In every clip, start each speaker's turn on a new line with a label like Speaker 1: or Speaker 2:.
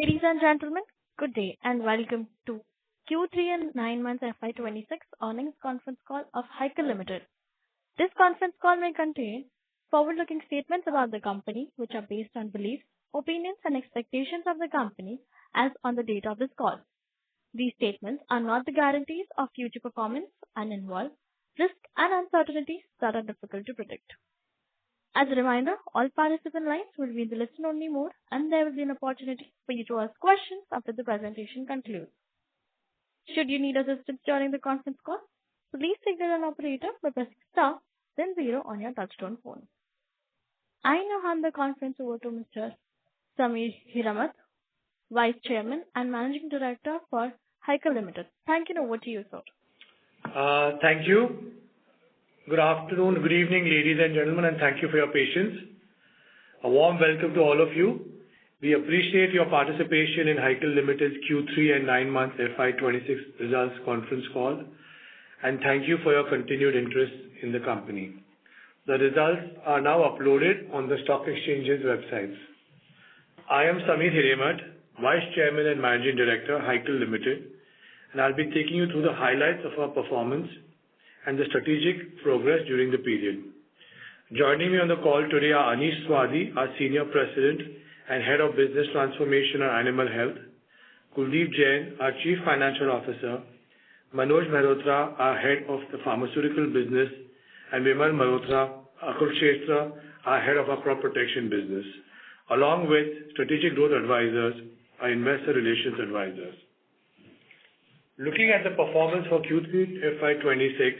Speaker 1: Ladies and gentlemen, good day and welcome to Q3 and 9 months FY26 earnings conference call of Hikal Limited. This conference call may contain forward-looking statements about the company, which are based on beliefs, opinions, and expectations of the company as on the date of this call. These statements are not the guarantees of future performance and involve risks and uncertainties that are difficult to predict. As a reminder, all participant lines will be in the listen-only mode, and there will be an opportunity for you to ask questions after the presentation concludes. Should you need assistance during the conference call, please signal an operator by pressing star, then 0 on your touchtone phone. I now hand the conference over to Mr. Samir Hiramat, Vice Chairman and Managing Director for Hikal Limited. Thank you, and over to you, sir.
Speaker 2: Thank you. Good afternoon, good evening, ladies and gentlemen, and thank you for your patience. A warm welcome to all of you. We appreciate your participation in Hikal Limited's Q3 and 9 months FY26 results conference call, and thank you for your continued interest in the company. The results are now uploaded on the stock exchange's websites. I am Samir Hiramat, Vice Chairman and Managing Director, Hikal Limited, and I'll be taking you through the highlights of our performance and the strategic progress during the period. Joining me on the call today are Anish Swadi, our Senior President and Head of Business Transformation and Animal Health, Kuldeep Jain, our Chief Financial Officer, Manoj Mehrotra, our Head of the Pharmaceutical Business, and Vimal Kurukshetra, our Head of our Crop Protection Business, along with Strategic Growth Advisors, our Investor Relations Advisors. Looking at the performance for Q3 FY26,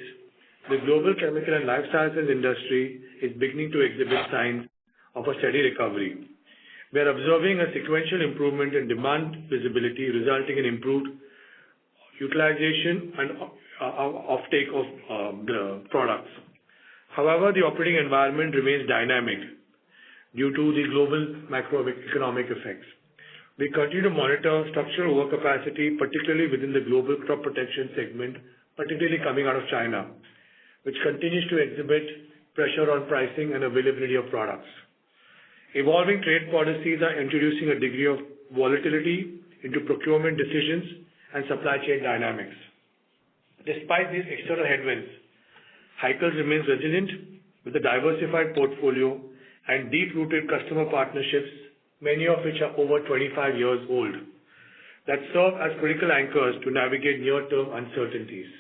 Speaker 2: the global chemical and life sciences industry is beginning to exhibit signs of a steady recovery. We are observing a sequential improvement in demand visibility, resulting in improved utilization and offtake of the products. However, the operating environment remains dynamic due to the global macroeconomic effects. We continue to monitor structural overcapacity, particularly within the global crop protection segment, particularly coming out of China, which continues to exhibit pressure on pricing and availability of products. Evolving trade policies are introducing a degree of volatility into procurement decisions and supply chain dynamics. Despite these external headwinds, Hikal remains resilient with a diversified portfolio and deep-rooted customer partnerships, many of which are over 25 years old, that serve as critical anchors to navigate near-term uncertainties.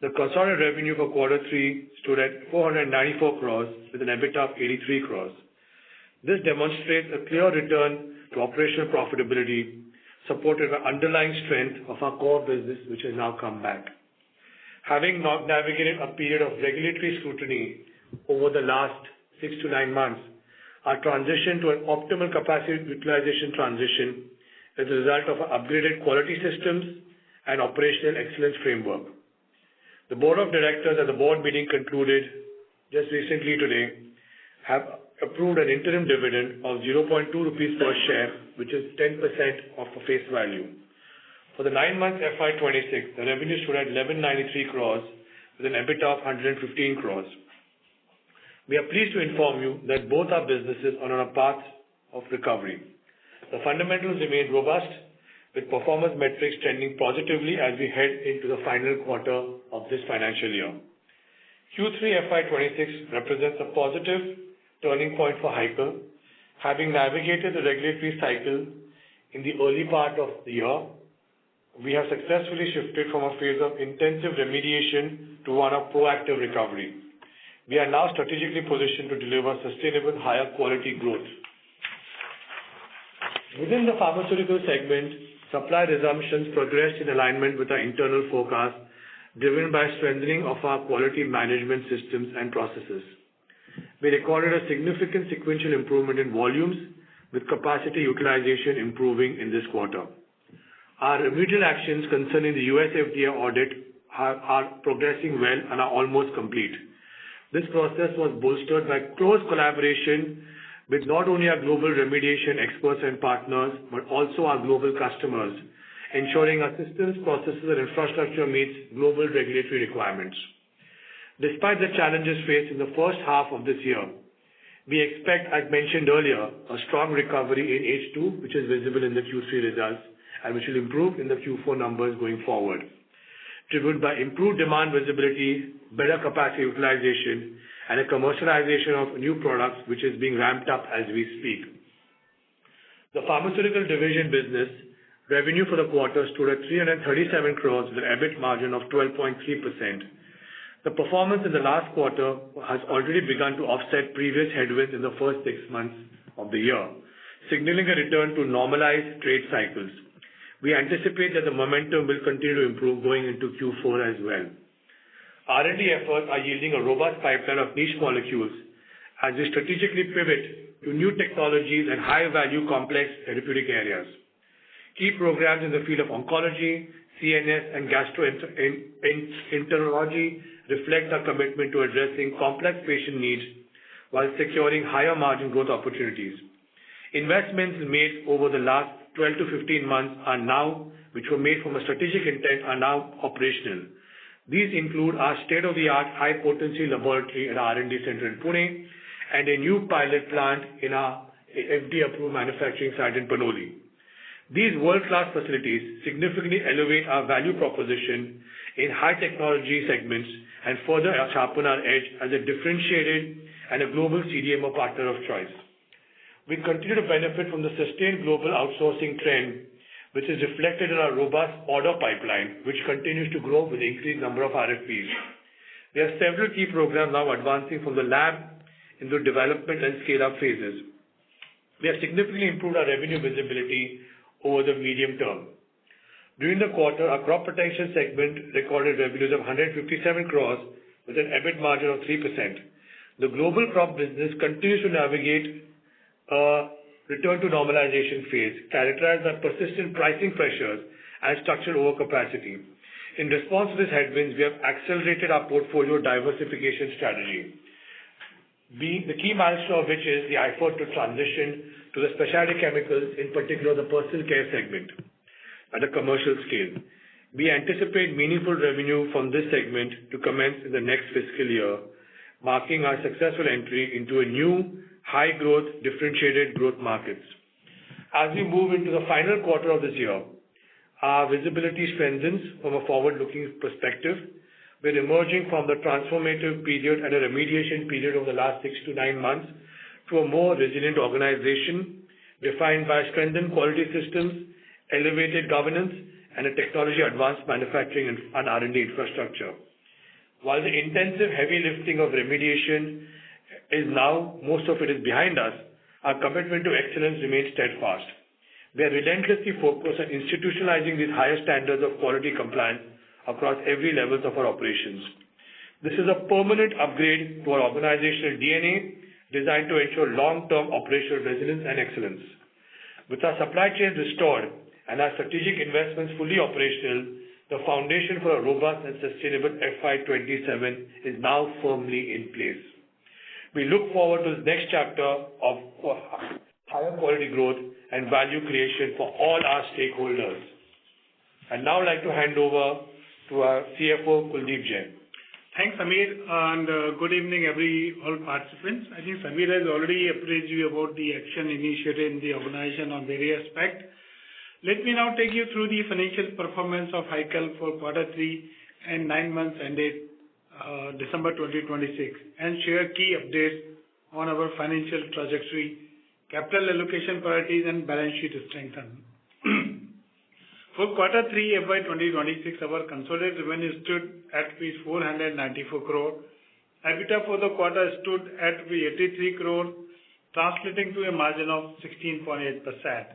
Speaker 2: The consolidated revenue for Q3 stood at 494 crores with an EBITDA of 83 crores. This demonstrates a clear return to operational profitability, supported by underlying strength of our core business, which has now come back. Having not navigated a period of regulatory scrutiny over the last 6 to 9 months, our transition to an optimal capacity utilization transition is a result of our upgraded quality systems and operational excellence framework. The Board of Directors at the board meeting concluded just recently today have approved an interim dividend of 0.2 rupees per share, which is 10% of the face value. For the 9 months FY26, the revenue stood at 1193 crores with an EBITDA of 115 crores. We are pleased to inform you that both our businesses are on a path of recovery. The fundamentals remain robust, with performance metrics trending positively as we head into the final quarter of this financial year. Q3 FY26 represents a positive turning point for Hikal. Having navigated the regulatory cycle in the early part of the year, we have successfully shifted from a phase of intensive remediation to one of proactive recovery. We are now strategically positioned to deliver sustainable, higher quality growth. Within the pharmaceutical segment, supply resumptions progressed in alignment with our internal forecast, driven by strengthening of our quality management systems and processes. We recorded a significant sequential improvement in volumes, with capacity utilization improving in this quarter. Our remedial actions concerning the US FDA audit are progressing well and are almost complete. This process was bolstered by close collaboration with not only our global remediation experts and partners, but also our global customers, ensuring our systems, processes, and infrastructure meets global regulatory requirements. Despite the challenges faced in the first half of this year, We expect, as mentioned earlier, a strong recovery in H2, which is visible in the Q3 results and which will improve in the Q4 numbers going forward, driven by improved demand visibility, better capacity utilization, and a commercialization of new products, which is being ramped up as we speak. The pharmaceutical division business revenue for the quarter stood at 337 crores with an EBIT margin of 12.3%. The performance in the last quarter has already begun to offset previous headwinds in the first 6 months of the year, signaling a return to normalized trade cycles. We anticipate that the momentum will continue to improve going into Q4 as well. R&D efforts are yielding a robust pipeline of niche molecules as we strategically pivot to new technologies and high-value complex therapeutic areas. Key programs in the field of oncology, CNS, and gastroenterology reflect our commitment to addressing complex patient needs while securing higher margin growth opportunities. Investments made over the last 12 to 15 months which were made from a strategic intent, are now operational. These include our state-of-the-art high-potency laboratory at our R&D center in Pune and a new pilot plant in our FDA-approved manufacturing site in Panoli. These world-class facilities significantly elevate our value proposition in high technology segments and further sharpen our edge as a differentiated and a global CDMO partner of choice. We continue to benefit from the sustained global outsourcing trend, which is reflected in our robust order pipeline, which continues to grow with the increased number of RFPs. There are several key programs now advancing from the lab into development and scale-up phases. We have significantly improved our revenue visibility over the medium term. During the quarter, our crop protection segment recorded revenues of 157 crores with an EBIT margin of 3%. The global crop business continues to navigate a return to normalization phase, characterized by persistent pricing pressures and structural overcapacity. In response to these headwinds, we have accelerated our portfolio diversification strategy. The key milestone of which is the effort to transition to the specialty chemicals, in particular the personal care segment, at a commercial scale. We anticipate meaningful revenue from this segment to commence in the next fiscal year, marking our successful entry into a new high-growth, differentiated growth markets. As we move into the final quarter of this year, our visibility strengthens from a forward-looking perspective. We're emerging from the transformative period and a remediation period over the last 6 to 9 months to a more resilient organization defined by strengthened quality systems, elevated governance, and a technology-advanced manufacturing and R&D infrastructure. While the intensive heavy lifting of remediation is now, most of it is behind us, our commitment to excellence remains steadfast. We are relentlessly focused on institutionalizing these higher standards of quality compliance across every level of our operations. This is a permanent upgrade to our organizational DNA designed to ensure long-term operational resilience and excellence. With our supply chain restored and our strategic investments fully operational, the foundation for a robust and sustainable FY27 is now firmly in place. We look forward to the next chapter of higher quality growth and value creation for all our stakeholders. I'd now like to hand over to our CFO, Kuldeep Jain.
Speaker 3: Thanks, Samir, and good evening, all participants. I think Samir has already appraised you about the action initiated in the organization on various aspects. Let me now take you through the financial performance of Hikal for Q3 and 9 months ended December 2026 and share key updates on our financial trajectory, capital allocation priorities, and balance sheet strengthen. For Q3 FY2026, our consolidated revenue stood at 494 crore. EBITDA for the quarter stood at 83 crore, translating to a margin of 16.8%.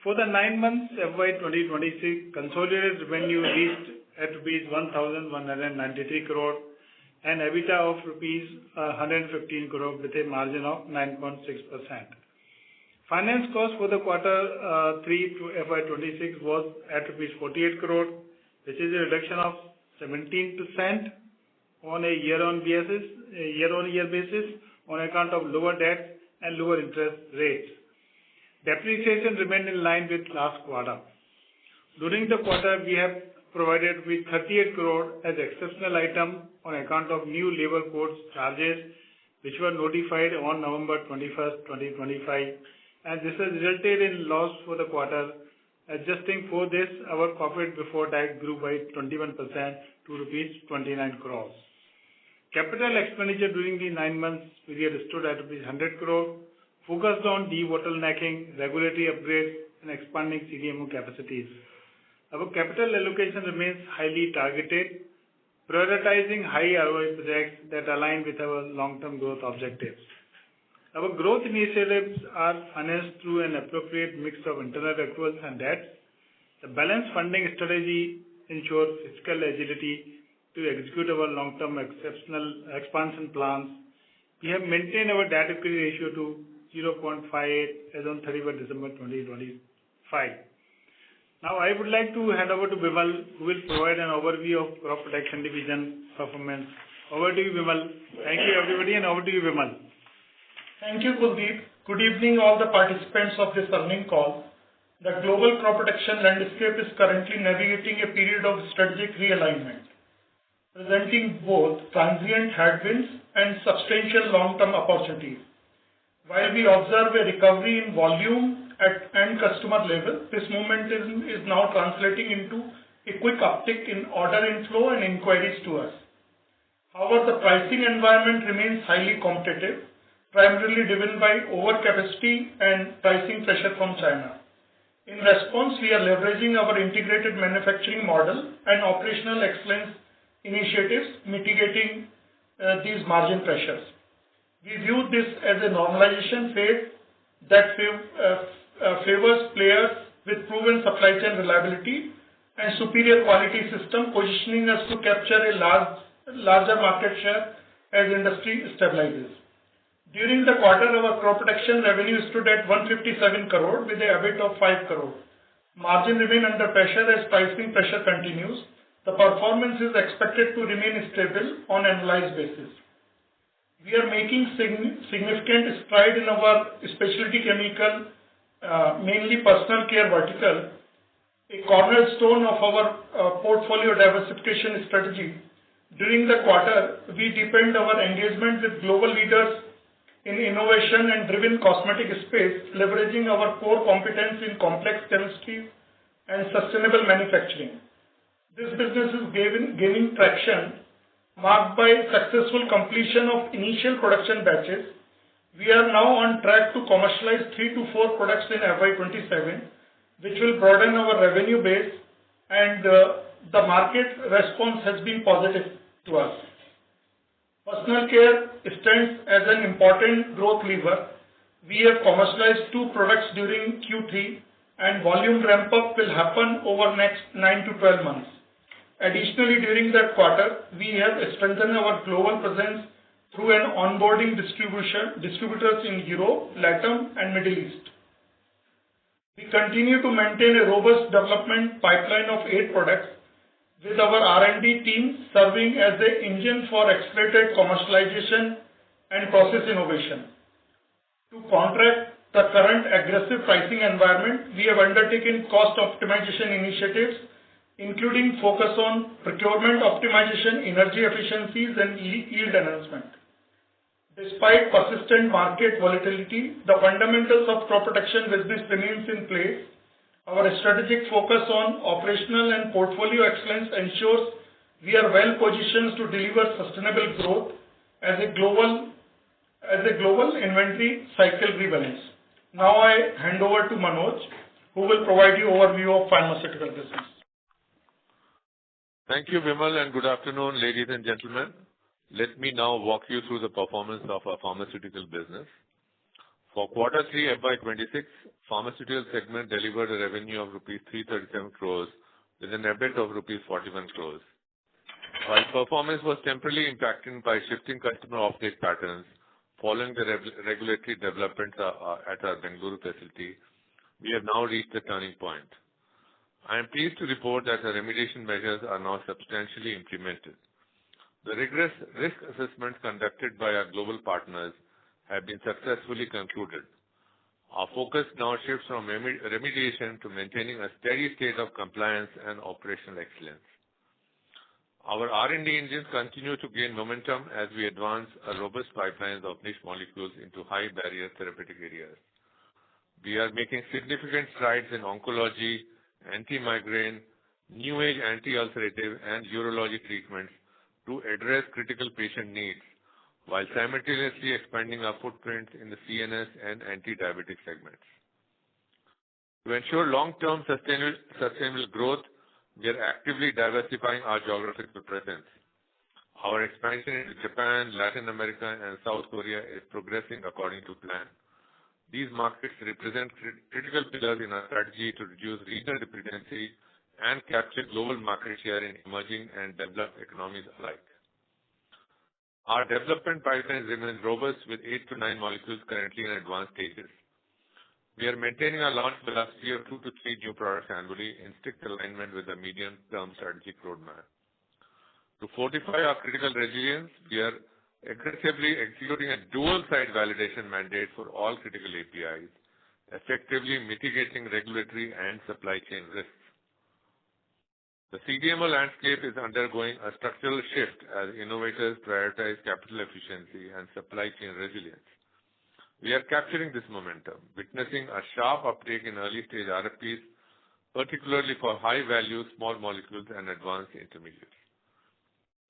Speaker 3: For the 9 months FY2026, consolidated revenue reached at rupees 1,193 crore and EBITDA of rupees 115 crore with a margin of 9.6%. Finance cost for the Q3 to FY26 was at rupees 48 crore, which is a reduction of 17% on a year-on-year basis on account of lower debt and lower interest rates. Depreciation remained in line with last quarter. During the quarter, we have provided with 38 crore as exceptional item on account of new labor codes charges, which were notified on November 21st, 2025, and this has resulted in loss for the quarter. Adjusting for this, our profit before tax grew by 21% to rupees 29 crores. Capital expenditure during the 9 months period stood at rupees 100 crore, focused on debottlenecking, regulatory upgrades, and expanding CDMO capacities. Our capital allocation remains highly targeted, prioritizing high ROI projects that align with our long-term growth objectives. Our growth initiatives are financed through an appropriate mix of internal accruals and debts. The balanced funding strategy ensures fiscal agility to execute our long-term exceptional expansion plans. We have maintained our debt equity ratio to 0.58 as on 31st December 2025. Now, I would like to hand over to Bimal, who will provide an overview of crop protection division performance. Over to you, Bimal. Thank you, everybody, and over to you, Bimal.
Speaker 4: Thank you, Kuldeep. Good evening, all the participants of this earnings call. The global crop protection landscape is currently navigating a period of strategic realignment, presenting both transient headwinds and substantial long-term opportunities. While we observe a recovery in volume at end customer level, this momentum is now translating into a quick uptick in order inflow and inquiries to us. However, the pricing environment remains highly competitive, primarily driven by overcapacity and pricing pressure from China. In response, we are leveraging our integrated manufacturing model and operational excellence initiatives, mitigating these margin pressures. We view this as a normalization phase that favors players with proven supply chain reliability and superior quality system, positioning us to capture a larger market share as industry stabilizes. During the quarter, our crop protection revenue stood at 157 crore with a EBIT of 5 crore. Margin remain under pressure as pricing pressure continues. The performance is expected to remain stable on annualized basis. We are making significant stride in our specialty chemical, mainly personal care vertical, a cornerstone of our portfolio diversification strategy. During the quarter, we deepened our engagement with global leaders in innovation and driven cosmetic space, leveraging our core competence in complex chemistry and sustainable manufacturing. This business is gaining traction, marked by successful completion of initial production batches. We are now on track to commercialize 3 to 4 products in FY27, which will broaden our revenue base, and the market response has been positive to us. Personal care stands as an important growth lever. We have commercialized 2 products during Q3, and volume ramp-up will happen over next 9 to 12 months. Additionally, during that quarter, we have strengthened our global presence through an onboarding distributors in Europe, LATAM, and Middle East. We continue to maintain a robust development pipeline of 8 products, with our R&D team serving as the engine for accelerated commercialization and process innovation. To counteract the current aggressive pricing environment, we have undertaken cost optimization initiatives, including focus on procurement optimization, energy efficiencies, and yield enhancement. Despite persistent market volatility, the fundamentals of crop protection business remains in place. Our strategic focus on operational and portfolio excellence ensures we are well positioned to deliver sustainable growth as a global inventory cycle rebalance. Now I hand over to Manoj, who will provide you overview of pharmaceutical business.
Speaker 5: Thank you, Vimal, and good afternoon, ladies and gentlemen. Let me now walk you through the performance of our pharmaceutical business. For quarter 3 FY26, pharmaceutical segment delivered a revenue of rupees 337 crores with an EBIT of rupees 41 crores. While performance was temporarily impacted by shifting customer offtake patterns following the regulatory developments at our Bengaluru facility, we have now reached the turning point. I am pleased to report that the remediation measures are now substantially implemented. The rigorous risk assessments conducted by our global partners have been successfully concluded. Our focus now shifts from remediation to maintaining a steady state of compliance and operational excellence. Our R&D engines continue to gain momentum as we advance a robust pipeline of niche molecules into high-barrier therapeutic areas. We are making significant strides in oncology, anti-migraine, new-age anti-ulcerative, and urology treatments to address critical patient needs, while simultaneously expanding our footprint in the CNS and anti-diabetic segments. To ensure long-term sustainable growth, we are actively diversifying our geographical presence. Our expansion into Japan, Latin America, and South Korea is progressing according to plan. These markets represent critical pillars in our strategy to reduce regional dependency and capture global market share in emerging and developed economies alike. Our development pipeline remains robust with 8 to 9 molecules currently in advanced stages. We are maintaining our launch velocity of 2 to 3 new products annually in strict alignment with the medium-term strategic roadmap. To fortify our critical resilience, we are aggressively executing a dual-site validation mandate for all critical APIs, effectively mitigating regulatory and supply chain risks. The CDMO landscape is undergoing a structural shift as innovators prioritize capital efficiency and supply chain resilience. We are capturing this momentum, witnessing a sharp uptake in early-stage RFPs, particularly for high-value small molecules and advanced intermediates.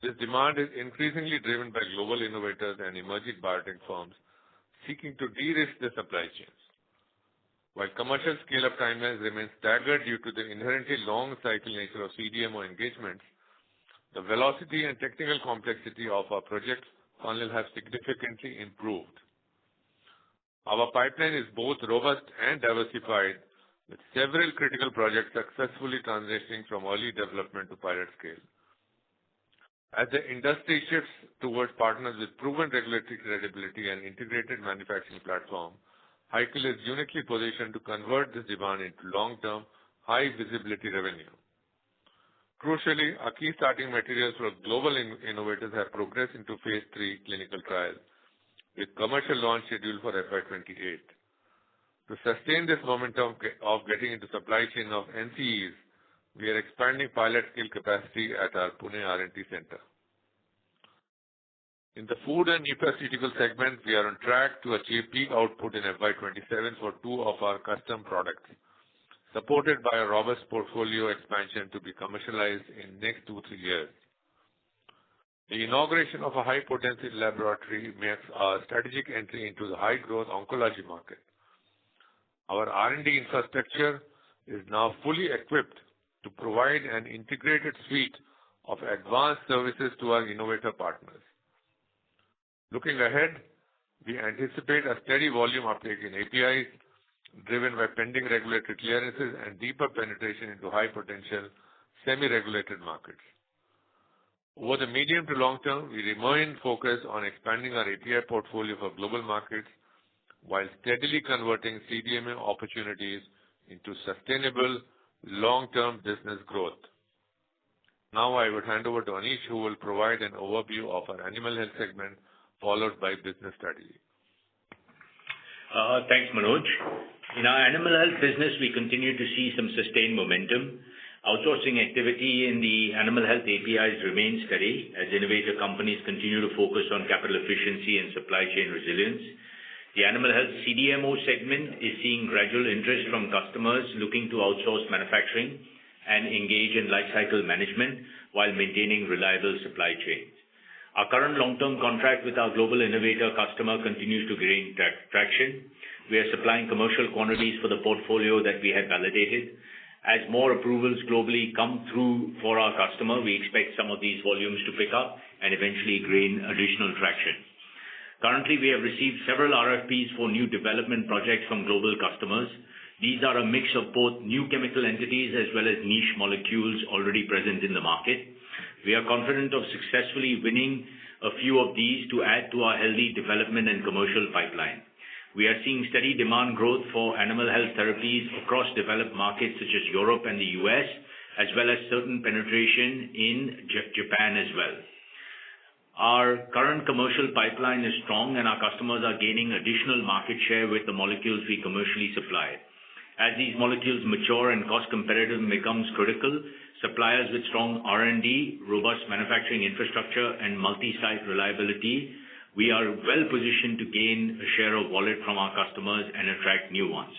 Speaker 5: This demand is increasingly driven by global innovators and emerging biotech firms seeking to de-risk their supply chains. While commercial scale-up timelines remain staggered due to the inherently long cycle nature of CDMO engagements, the velocity and technical complexity of our project funnel have significantly improved. Our pipeline is both robust and diversified, with several critical projects successfully transitioning from early development to pilot scale. As the industry shifts towards partners with proven regulatory credibility and integrated manufacturing platform, Hikal is uniquely positioned to convert this demand into long-term, high-visibility revenue. Crucially, our key starting materials for global innovators have progressed into phase 3 clinical trials, with commercial launch scheduled for FY28. To sustain this momentum of getting into supply chain of NCEs, we are expanding pilot scale capacity at our Pune R&D center. In the food and nutraceutical segment, we are on track to achieve peak output in FY27 for 2 of our custom products, supported by a robust portfolio expansion to be commercialized in next 2-3 years. The inauguration of a high-potency laboratory makes our strategic entry into the high-growth oncology market. Our R&D infrastructure is now fully equipped to provide an integrated suite of advanced services to our innovator partners. Looking ahead, we anticipate a steady volume uptake in APIs, driven by pending regulatory clearances and deeper penetration into high-potential, semi-regulated markets. Over the medium to long term, we remain focused on expanding our API portfolio for global markets while steadily converting CDMO opportunities into sustainable, long-term business growth. Now I would hand over to Anish, who will provide an overview of our animal health segment, followed by business strategy.
Speaker 6: Thanks, Manoj. In our animal health business, we continue to see some sustained momentum. Outsourcing activity in the animal health APIs remains steady as innovator companies continue to focus on capital efficiency and supply chain resilience. The animal health CDMO segment is seeing gradual interest from customers looking to outsource manufacturing and engage in life cycle management while maintaining reliable supply chains. Our current long-term contract with our global innovator customer continues to gain traction. We are supplying commercial quantities for the portfolio that we had validated. As more approvals globally come through for our customer, we expect some of these volumes to pick up and eventually gain additional traction. Currently, we have received several RFPs for new development projects from global customers. These are a mix of both new chemical entities as well as niche molecules already present in the market. We are confident of successfully winning a few of these to add to our healthy development and commercial pipeline. We are seeing steady demand growth for animal health therapies across developed markets such as Europe and the US, as well as certain penetration in Japan as well. Our current commercial pipeline is strong and our customers are gaining additional market share with the molecules we commercially supply. As these molecules mature and cost competitiveness becomes critical, suppliers with strong R&D, robust manufacturing infrastructure, and multi-site reliability, we are well positioned to gain a share of wallet from our customers and attract new ones.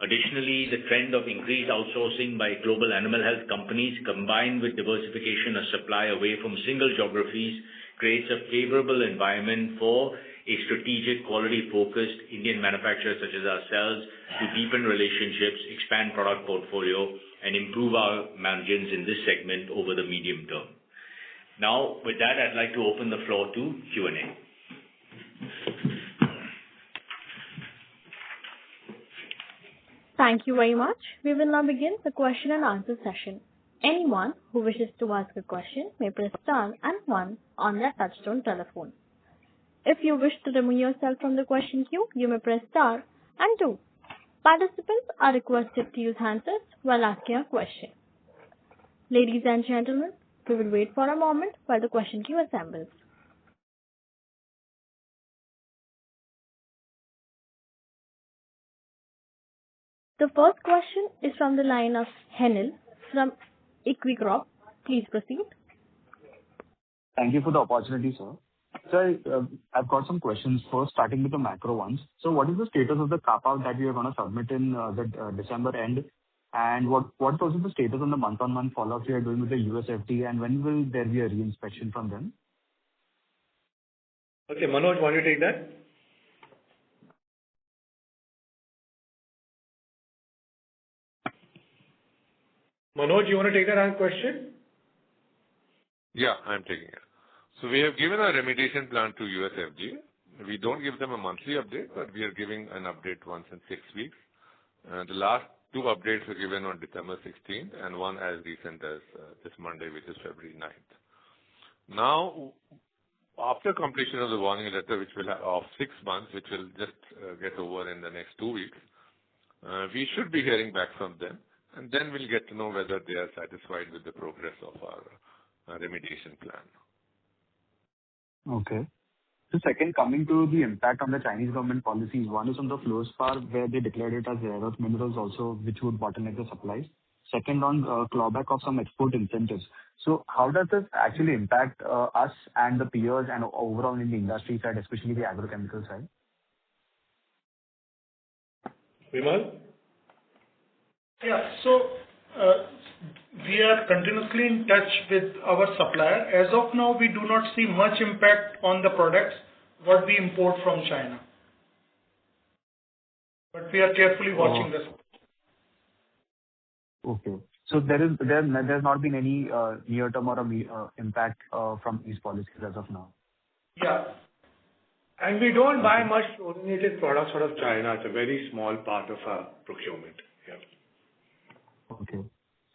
Speaker 6: Additionally, the trend of increased outsourcing by global animal health companies, combined with diversification of supply away from single geographies, creates a favorable environment for a strategic, quality-focused Indian manufacturer such as ourselves to deepen relationships, expand product portfolio, and improve our margins in this segment over the medium term. Now, with that, I'd like to open the floor to Q&A.
Speaker 1: Thank you very much. We will now begin the question and answer session. Anyone who wishes to ask a question may press star and 1 on their touchtone telephone. If you wish to remove yourself from the question queue, you may press star and 2. Participants are requested to use handsets while asking a question. Ladies and gentlemen, we will wait for a moment while the question queue assembles. The first question is from the line of Henil from Equicrop. Please proceed.
Speaker 7: Thank you for the opportunity, sir. Sir, I've got some questions. First, starting with the macro ones. So what is the status of the carve-out that we are going to submit in the December end? And what is also the status on the month-on-month follow-up we are doing with the US FDA, and when will there be a re-inspection from them?
Speaker 2: Okay, Manoj, want you to take that? Manoj, you want to take that question?
Speaker 5: Yeah, I'm taking it. So we have given a remediation plan to US FDA. We don't give them a monthly update, but we are giving an update once in 6 weeks. The last 2 updates were given on December 16th and one as recent as this Monday, which is February 9th. Now, after completion of the warning letter, which will have of 6 months, which will just get over in the next 2 weeks, we should be hearing back from them, and then we'll get to know whether they are satisfied with the progress of our remediation plan.
Speaker 7: Okay. So second, coming to the impact on the Chinese government policies, one is on the fluorspar, where they declared it as rare earth minerals also, which would bottleneck the supplies. Second, on clawback of some export incentives. So how does this actually impact us and the peers and overall in the industry side, especially the agrochemical side?
Speaker 2: Vimal?
Speaker 4: Yeah. So, we are continuously in touch with our supplier. As of now, we do not see much impact on the products what we import from China. But we are carefully watching this.
Speaker 7: Okay. So there's not been any near-term or impact from these policies as of now?
Speaker 4: Yeah.
Speaker 2: And we don't buy much fluorinated products out of China. It's a very small part of our procurement. Yeah.
Speaker 7: Okay.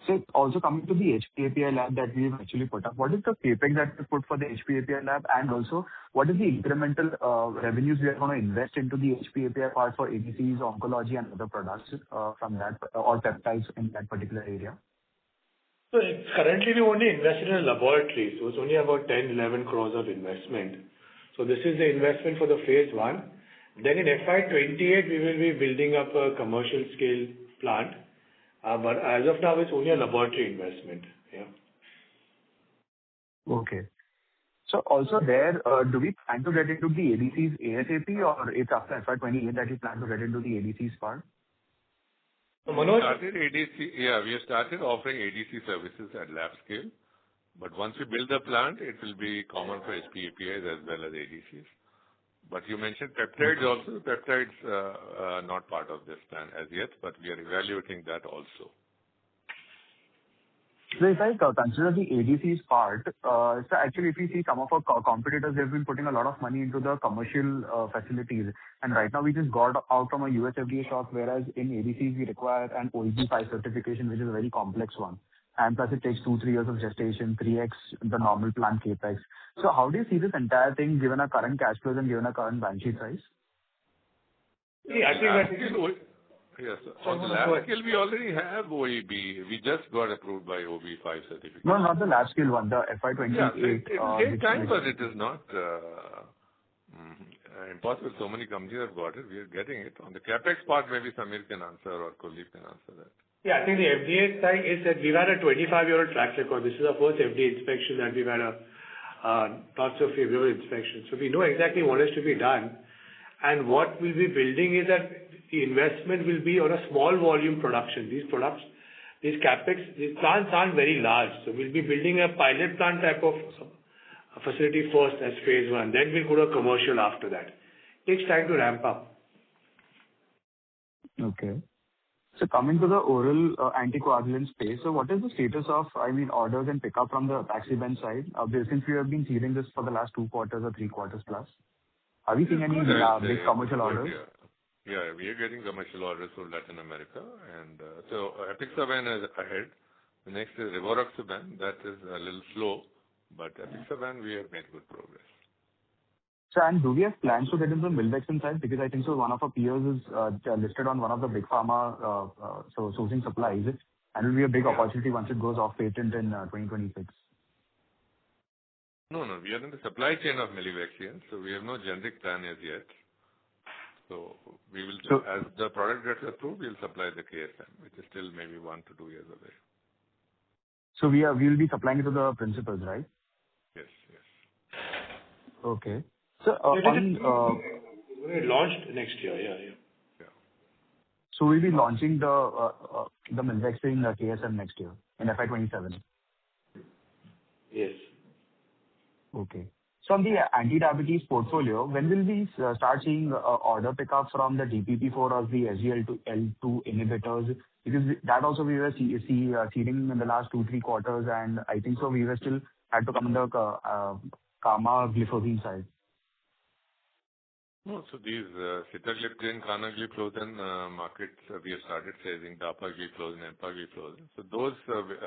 Speaker 7: So also coming to the HPAPI lab that we've actually put up, what is the CapEx that we put for the HPAPI lab? And also, what is the incremental revenues we are going to invest into the HPAPI part for ADCs, oncology, and other products from that, or peptides in that particular area?
Speaker 2: So currently, we only invested in a laboratory, so it's only about 10-11 crores of investment. So this is the investment for the phase 1. Then in FY28, we will be building up a commercial scale plant. But as of now, it's only a laboratory investment. Yeah.
Speaker 7: Okay. So also there, do we plan to get into the ADCs ASAP, or it's after FY28 that you plan to get into the ADCs part?
Speaker 2: So Manoj?
Speaker 5: We have started offering ADC services at lab scale. But once we build the plant, it will be common for HPAPIs as well as ADCs. But you mentioned peptides also. Peptides are not part of this plan as yet, but we are evaluating that also.
Speaker 7: So if I consider the ADCs part, so actually if you see some of our competitors, they've been putting a lot of money into the commercial facilities. And right now we just got out from a US FDA shock, whereas in ADCs we require an OEB5 certification, which is a very complex one. And plus it takes 2-3 years of gestation, 3x the normal plant capex. So how do you see this entire thing given our current cash flows and given our current balance sheet size?
Speaker 2: Yeah, I think that
Speaker 5: yes. On the lab scale, we already have OEB. We just got approved by OB5 certification.
Speaker 7: No, not the lab scale one, the FY28.
Speaker 5: Yeah, it takes time, but it is not impossible. So many companies have got it. We are getting it. On the capex part, maybe Samir can answer or Kuldeep can answer that.
Speaker 2: Yeah, I think the FDA side is that we've had a 25-year track record. This is our first FDA inspection that we've had a not so favorable inspection. So we know exactly what is to be done. And what we'll be building is that the investment will be on a small volume production. These products, these capex, these plants aren't very large. So we'll be building a pilot plant type of facility first as phase one. Then we'll go to commercial after that. It takes time to ramp up.
Speaker 7: Okay. So coming to the oral anticoagulant space, so what is the status of, orders and pickup from the Apaxi-Ben side? Since we have been seeing this for the last 2 quarters or 3 quarters plus, are we seeing any big commercial orders?
Speaker 5: Yeah, we are getting commercial orders from Latin America. And so Apaxi-Ben is ahead. The next is Rivaroxaban. That is a little slow, but Apaxi-Ben, we have made good progress.
Speaker 7: So, and do we have plans to get into the Milvexian side? Because I think so one of our peers is listed on one of the big pharma sourcing supplies, and it will be a big opportunity once it goes off patent in 2026.
Speaker 5: No, we are in the supply chain of Milvexian, so we have no generic plan as yet. So we will, as the product gets approved, we'll supply the KSM, which is still maybe 1 to 2 years away.
Speaker 7: So we will be supplying it to the principals, right?
Speaker 5: Yes.
Speaker 7: Okay. So
Speaker 2: we launched next year, yeah.
Speaker 7: So we'll be launching the Milvexian KSM next year in FY27.
Speaker 2: Yes.
Speaker 7: Okay. So on the anti-diabetes portfolio, when will we start seeing order pickup from the DPP-4 or the SGLT2 inhibitors? Because that also we were seeing in the last 2-3 quarters, and I think so we were still had to come on the Camagliflozin side.
Speaker 5: No, so these sitagliptin, canagliflozin markets, we have started selling dapagliflozin, empagliflozin. So those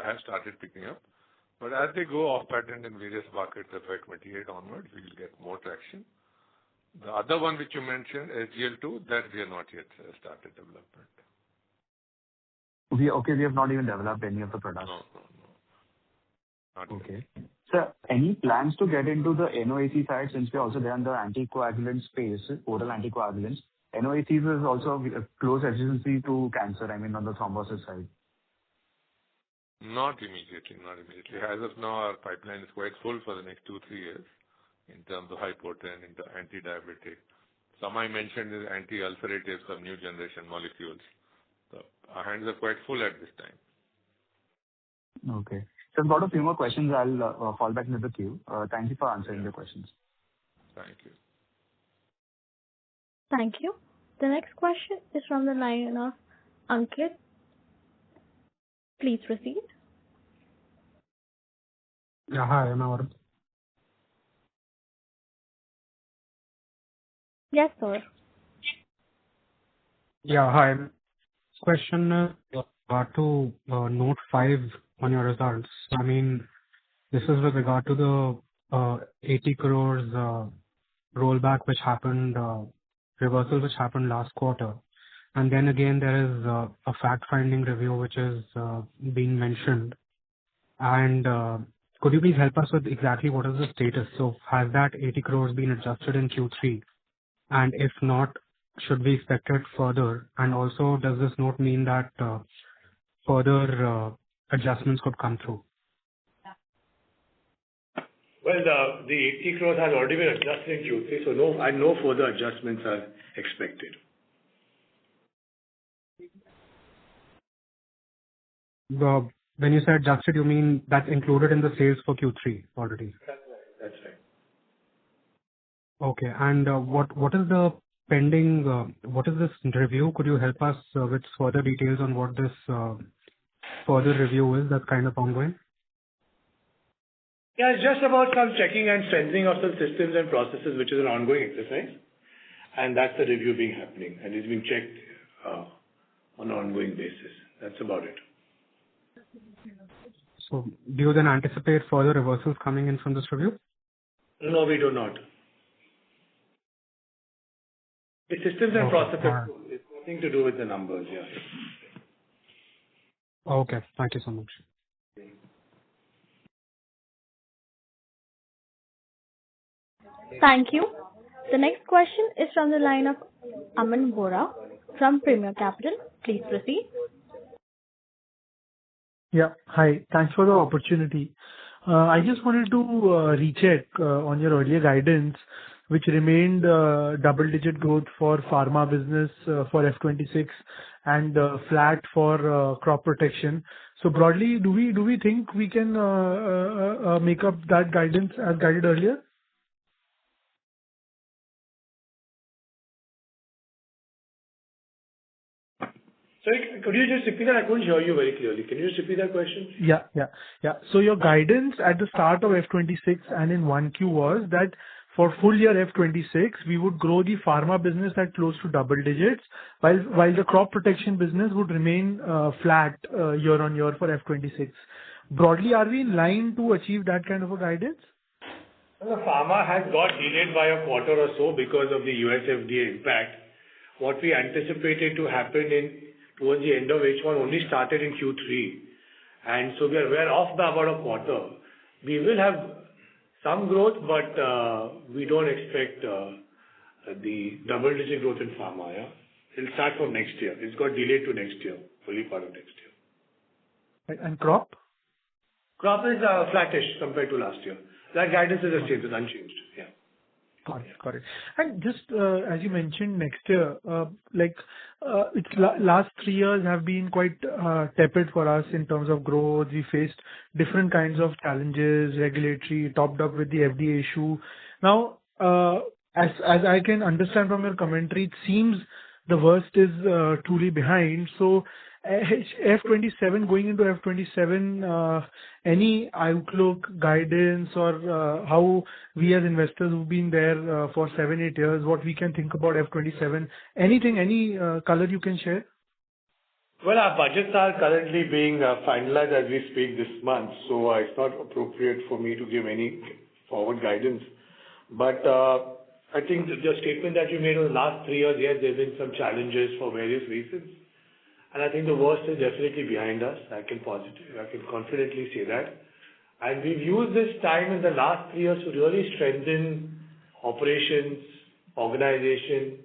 Speaker 5: have started picking up. But as they go off patent in various markets, FY28 onwards, we will get more traction. The other one which you mentioned, SGL2, that we have not yet started development.
Speaker 7: We have not even developed any of the products.
Speaker 5: No. Not
Speaker 7: okay. So any plans to get into the NOAC side, since we're also there in the anticoagulant space, oral anticoagulants? NOAC is also close adjacency to cancer, on the thrombosis side.
Speaker 5: Not immediately. As of now, our pipeline is quite full for the next 2-3 years in terms of high potent, into anti-diabetic. Some I mentioned is anti-ulcerative, some new generation molecules. So our hands are quite full at this time.
Speaker 7: Okay. So I've got a few more questions. I'll fall back into the queue. Thank you for answering the questions.
Speaker 5: Thank you.
Speaker 1: Thank you. The next question is from the line of Ankit. Please proceed.
Speaker 8: Yeah, hi, am I audible?
Speaker 1: Yes, sir.
Speaker 8: Yeah, hi. Question regard to note 5 on your results. This is with regard to the 80 crores rollback which happened, reversal which happened last quarter. And then again, there is a fact-finding review which is being mentioned. And could you please help us with exactly what is the status? So has that 80 crores been adjusted in Q3? And if not, should we expect it further? And also, does this note mean that further adjustments could come through?
Speaker 2: Well, the 80 crores has already been adjusted in Q3, so no further adjustments are expected.
Speaker 8: When you say adjusted, you mean that's included in the sales for Q3 already?
Speaker 2: That's right.
Speaker 8: Okay. And what is the pending, what is this review? Could you help us with further details on what this further review is that's kind of ongoing?
Speaker 2: Yeah, it's just about some checking and strengthening of some systems and processes, which is an ongoing exercise. And that's the review happening, and it's being checked on an ongoing basis. That's about it.
Speaker 8: So do you then anticipate further reversals coming in from this review?
Speaker 2: No, we do not. The systems and processes, it's nothing to do with the numbers, yeah.
Speaker 8: Okay, thank you so much.
Speaker 1: Thank you. The next question is from the line of Aman Bora from Premier Capital. Please proceed.
Speaker 9: Yeah. Hi. Thanks for the opportunity. I just wanted to recheck on your earlier guidance, which remained double-digit growth for pharma business for FY26 and flat for crop protection. So broadly, do we think we can make up that guidance as guided earlier?
Speaker 2: Sorry, could you just repeat that? I couldn't hear you very clearly. Can you just repeat that question?
Speaker 9: Yeah. So your guidance at the start of FY26 and in 1Q was that for full year FY26, we would grow the pharma business at close to double digits, while the crop protection business would remain flat year on year for FY26. Broadly, are we in line to achieve that kind of a guidance?
Speaker 2: Well, the pharma has got delayed by a quarter or so because of the US FDA impact. What we anticipated to happen towards the end of H1 only started in Q3. And so we're off by about a quarter. We will have some growth, but we don't expect the double-digit growth in pharma. Yeah, it'll start from next year. It's got delayed to next year, early part of next year.
Speaker 9: Right. And crop?
Speaker 2: Crop is flattish compared to last year. That guidance is the same, it's unchanged. Yeah.
Speaker 9: Got it. And just as you mentioned, next year, last 3 years have been quite tepid for us in terms of growth. We faced different kinds of challenges, regulatory, topped up with the FDA issue. Now, as I can understand from your commentary, it seems the worst is truly behind. So, F27 going into F27, any outlook, guidance, or how we as investors who've been there for 7-8 years, what we can think about F27? Anything, any color you can share?
Speaker 2: Well, our budgets are currently being finalized as we speak this month, so it's not appropriate for me to give any forward guidance. But I think the statement that you made over the last 3 years, yes, there have been some challenges for various reasons. And I think the worst is definitely behind us. I can confidently say that. And we've used this time in the last 3 years to really strengthen operations, organization,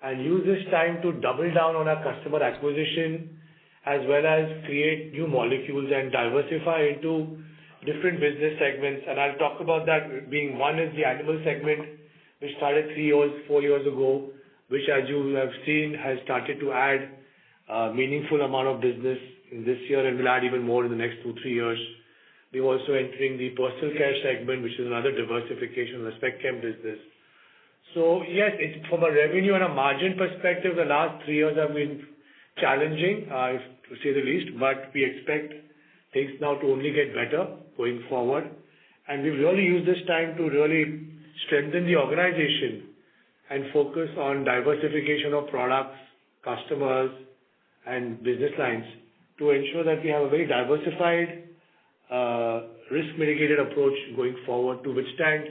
Speaker 2: and use this time to double down on our customer acquisition, as well as create new molecules and diversify into different business segments. And I'll talk about that being one is the animal segment, which started 4 years ago, which, as you have seen, has started to add meaningful amount of business in this year and will add even more in the next 2-3 years. We're also entering the personal care segment, which is another diversification of the spec chem business. So yes, it's from a revenue and a margin perspective, the last 3 years have been challenging, to say the least, but we expect things now to only get better going forward. And we've really used this time to really strengthen the organization and focus on diversification of products, customers, and business lines to ensure that we have a very diversified, risk-mitigated approach going forward to withstand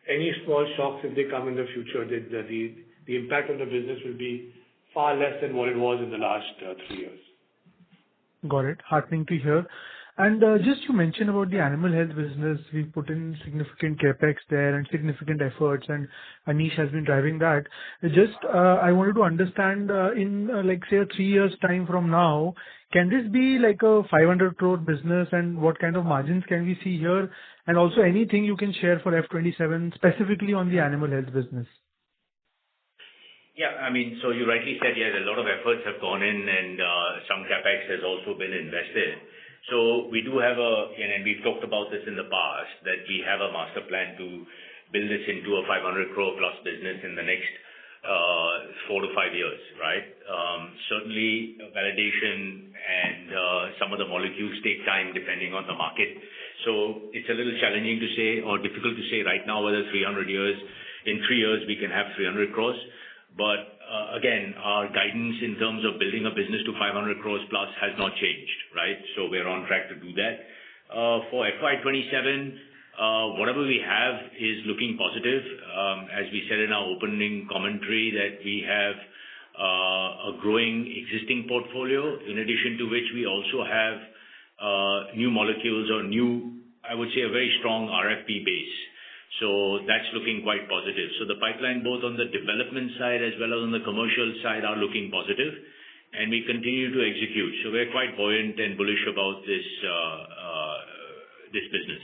Speaker 2: any small shocks if they come in the future. The impact on the business will be far less than what it was in the last 3 years.
Speaker 9: Got it. Heartening to hear. And just you mentioned about the animal health business, we put in significant capex there and significant efforts, and Anish has been driving that. Just I wanted to understand in say a 3 years time from now, can this be like a 500 crore business, and what kind of margins can we see here? And also anything you can share for F27 specifically on the animal health business?
Speaker 6: Yeah, I mean, so you rightly said, yes, a lot of efforts have gone in and some capex has also been invested. So we do have and we've talked about this in the past, that we have a master plan to build this into a 500 crore plus business in the next 4 to 5 years, right? Certainly validation and some of the molecules take time depending on the market. So it's a little challenging to say or difficult to say right now whether 300 years, in 3 years we can have 300 crores. But again, our guidance in terms of building a business to 500 crores plus has not changed, right? So we're on track to do that. For FY27, whatever we have is looking positive. As we said in our opening commentary, that we have a growing existing portfolio, in addition to which we also have new molecules or new, I would say, a very strong RFP base. So that's looking quite positive. So the pipeline, both on the development side as well as on the commercial side, are looking positive, and we continue to execute. So we're quite buoyant and bullish about this business.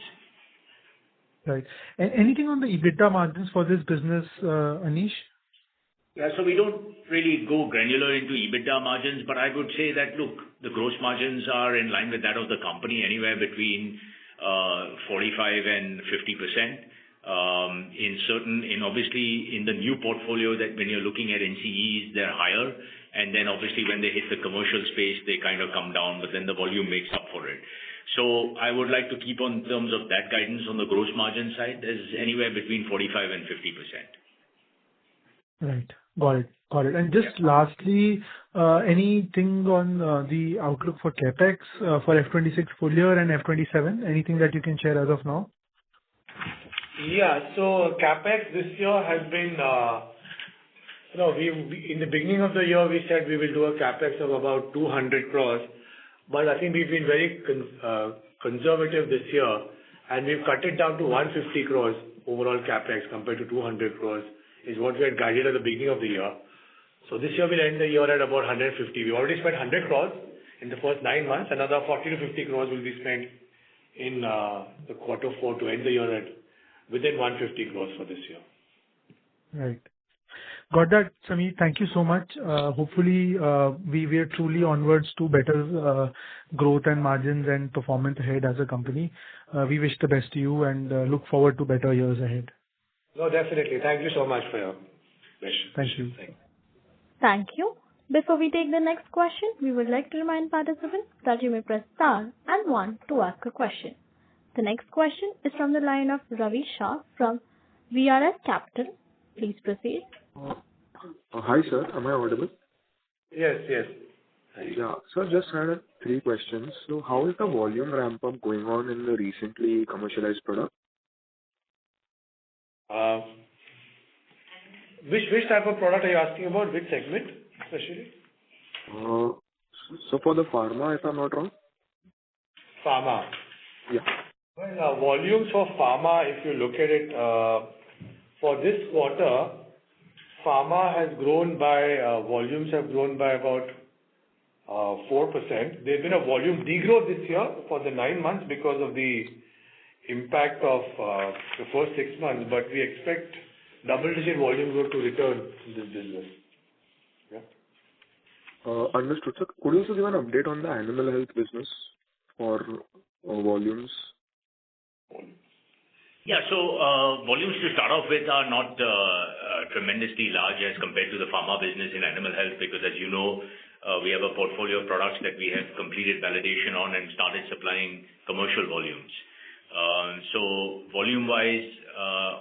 Speaker 9: Right. And anything on the EBITDA margins for this business, Anish?
Speaker 6: Yeah, so we don't really go granular into EBITDA margins, but I would say that, look, the gross margins are in line with that of the company, anywhere between 45 and 50%. Obviously in the new portfolio, that when you're looking at NCEs, they're higher, and then obviously when they hit the commercial space, they kind of come down, but then the volume makes up for it. So I would like to keep on terms of that guidance on the gross margin side, there's anywhere between 45 and 50%.
Speaker 9: Right. Got it. Got it. And just lastly, anything on the outlook for CapEx for FY26 full year and FY27? Anything that you can share as of now?
Speaker 2: Yeah. So CapEx this year has been, we in the beginning of the year, we said we will do a CapEx of about 200 crores, but I think we've been very conservative this year, and we've cut it down to 150 crores overall CapEx compared to 200 crores is what we had guided at the beginning of the year. So this year we'll end the year at about 150. We already spent 100 crores in the first 9 months. Another 40 to 50 crores will be spent in the quarter 4 to end the year at within 150 crores for this year.
Speaker 9: Right. Got that, Sameer. Thank you so much. Hopefully, we are truly onwards to better growth and margins and performance ahead as a company. We wish the best to you and look forward to better years ahead.
Speaker 2: No, definitely. Thank you so much for your wish.
Speaker 9: Thank you.
Speaker 1: Thank you. Before we take the next question, we would like to remind participants that you may press star and 1 to ask a question. The next question is from the line of Ravi Shah from VRS Capital. Please proceed.
Speaker 10: Hi, sir. Am I audible?
Speaker 2: Yes, yes.
Speaker 10: Yeah. So just had 3 questions. So how is the volume ramp up going on in the recently commercialized product?
Speaker 2: Which type of product are you asking about? Which segment, especially?
Speaker 10: So for the pharma, if I'm not wrong?
Speaker 2: Pharma.
Speaker 10: Yeah.
Speaker 2: Well, volumes for pharma, if you look at it, for this quarter, pharma has grown by, volumes have grown by about 4%. There's been a volume degrowth this year for the 9 months because of the impact of the first 6 months, but we expect double-digit volume growth to return in this business. Yeah.
Speaker 10: Understood, sir. Could you also give an update on the animal health business for volumes?
Speaker 6: Yeah. So volumes to start off with are not tremendously large as compared to the pharma business in animal health, because as you know, we have a portfolio of products that we have completed validation on and started supplying commercial volumes. So volume-wise,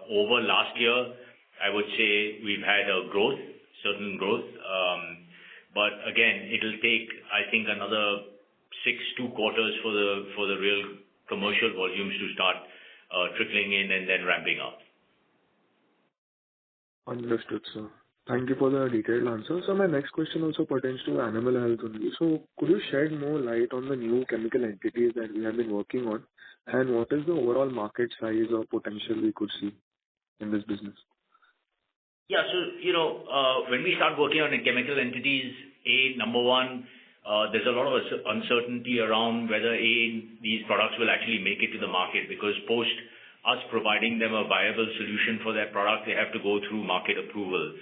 Speaker 6: over last year, I would say we've had a growth, certain growth. But again, it'll take, I think, another 2 quarters for the real commercial volumes to start trickling in and then ramping up.
Speaker 10: Understood, sir. Thank you for the detailed answer. So my next question also pertains to animal health only. So could you shed more light on the new chemical entities that we have been working on, and what is the overall market size or potential we could see in this business?
Speaker 6: Yeah. So, when we start working on the chemical entities, number one, there's a lot of uncertainty around whether these products will actually make it to the market, because post us providing them a viable solution for their product, they have to go through market approval.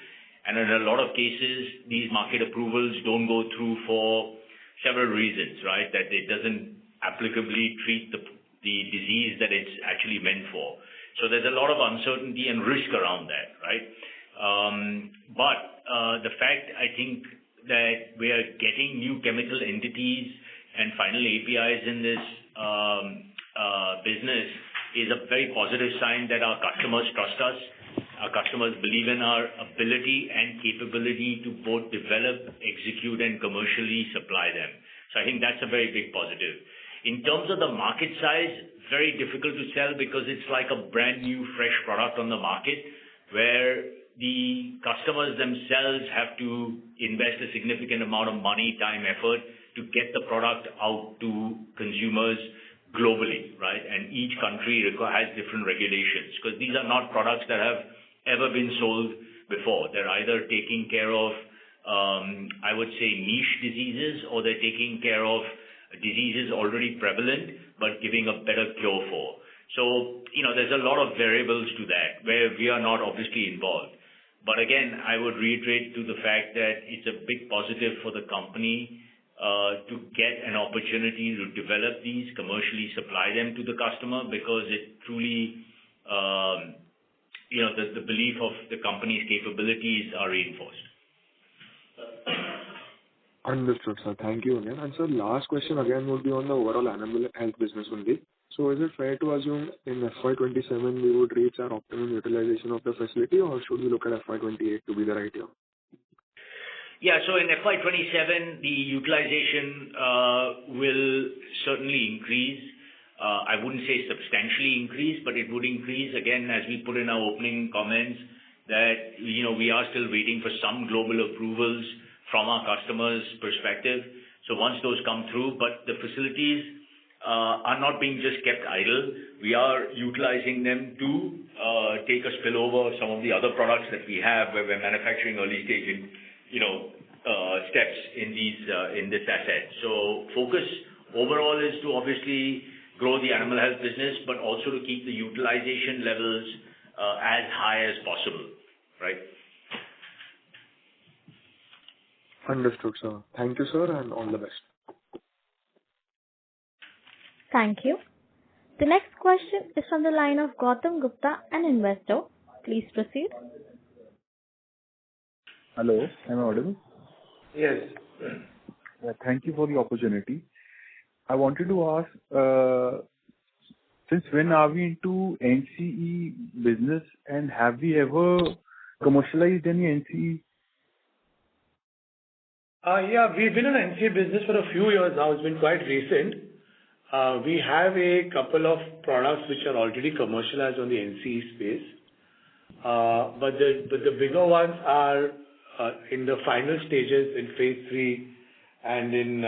Speaker 6: And in a lot of cases, these market approvals don't go through for several reasons, right? That it doesn't applicably treat the disease that it's actually meant for. So there's a lot of uncertainty and risk around that, right? But the fact, I think, that we are getting new chemical entities and final APIs in this business is a very positive sign that our customers trust us. Our customers believe in our ability and capability to both develop, execute, and commercially supply them. So I think that's a very big positive. In terms of the market size, very difficult to tell, because it's like a brand new, fresh product on the market where the customers themselves have to invest a significant amount of money, time, effort to get the product out to consumers globally, right? And each country has different regulations, because these are not products that have ever been sold before. They're either taking care of, I would say, niche diseases, or they're taking care of diseases already prevalent, but giving a better cure for. So, there's a lot of variables to that, where we are not obviously involved. But again, I would reiterate to the fact that it's a big positive for the company to get an opportunity to develop these, commercially supply them to the customer, because it truly, the belief of the company's capabilities are reinforced.
Speaker 10: Understood, sir. Thank you again. And sir, last question again would be on the overall animal health business only. So is it fair to assume in FY27 we would reach our optimum utilization of the facility, or should we look at FY28 to be the right year?
Speaker 6: Yeah, so in FY27, the utilization will certainly increase. I wouldn't say substantially increase, but it would increase again, as we put in our opening comments, that we are still waiting for some global approvals from our customers' perspective. So once those come through, but the facilities are not being just kept idle. We are utilizing them to take a spillover of some of the other products that we have, where we're manufacturing early stage steps in this asset. So focus overall is to obviously grow the animal health business, but also to keep the utilization levels as high as possible, right?
Speaker 10: Understood, sir. Thank you, sir, and all the best.
Speaker 1: Thank you. The next question is from the line of Gautam Gupta, an investor. Please proceed.
Speaker 11: Hello, am I audible?
Speaker 2: Yes.
Speaker 11: Thank you for the opportunity. I wanted to ask, since when are we into NCE business, and have we ever commercialized any NCE?
Speaker 2: Yeah, we've been in NCE business for a few years now. It's been quite recent. We have a couple of products which are already commercialized on the NCE space. But the bigger ones are in the final stages in phase 3 and in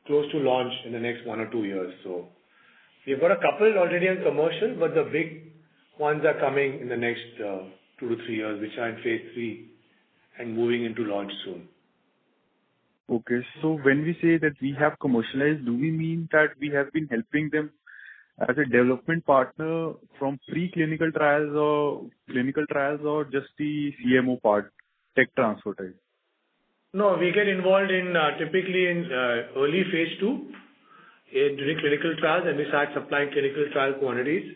Speaker 2: close to launch in the next 1 or 2 years. So we've got a couple already in commercial, but the big ones are coming in the next 2 to 3 years, which are in phase 3 and moving into launch soon.
Speaker 11: Okay, so when we say that we have commercialized, do we mean that we have been helping them as a development partner from pre-clinical trials or clinical trials, or just the CMO part, tech transfer type?
Speaker 2: No, we get involved in typically in early phase 2 during clinical trials, and we start supplying clinical trial quantities,